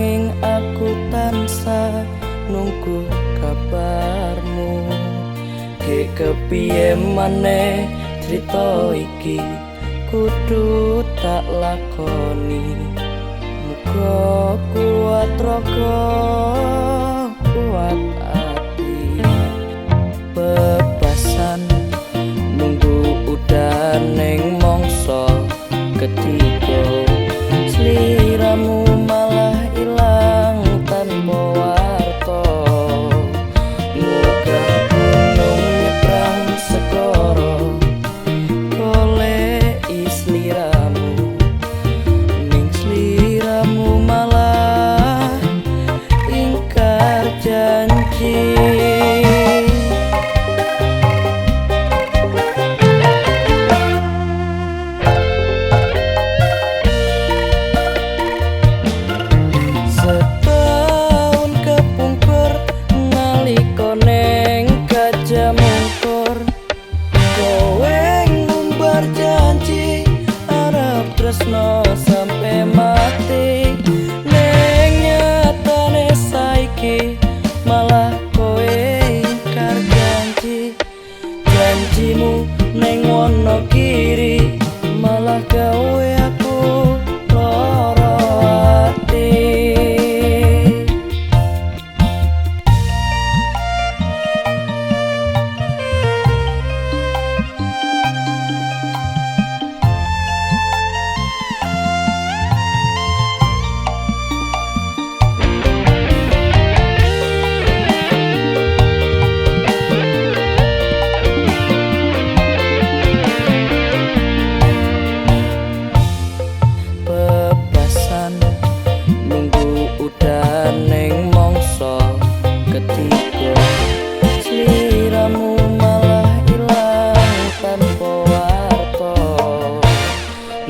nanging aku tansah nunggu kabarmu. Ge kepiye maneh crita iki kudu tak lakoni. Muga kuat raga kuat ati. Bebasan nunggu udan ning mangsa ketiga. Sliramu malah ilang tanpa warta. Muga gunung nyebrang segara goleki sliramu. Ning sliramu malah ingkar janji. Tresno sampai mati ning nyatane saiki malah kowe ingkar janji. Janjimu ning Wonogiri malah gawe aku lara ati. Udan ning mangsa ketiga. Sliramu malah ilang tanpa warta.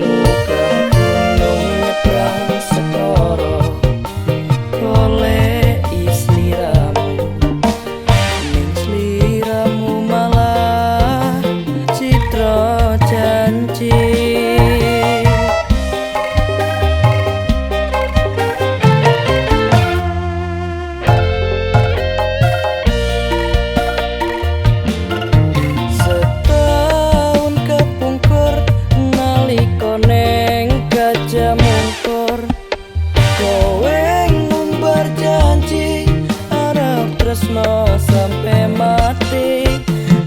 Muga gunung nyebrang segara goleki sliramu. Ning sliramu malah citra janji. Tresno sampai mati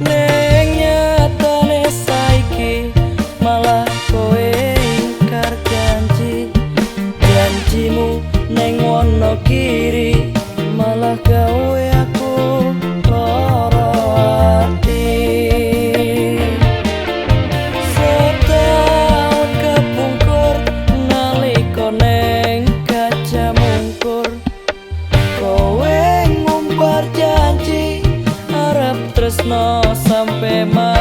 ning nyatane saiki malah kowe ingkar janji. Janjimu ning Wonogiri malah gawe aku lara ati. Setahun kepungkur nalika ning Gajah Mungkur. Kowe janji arep tresno sampai mati.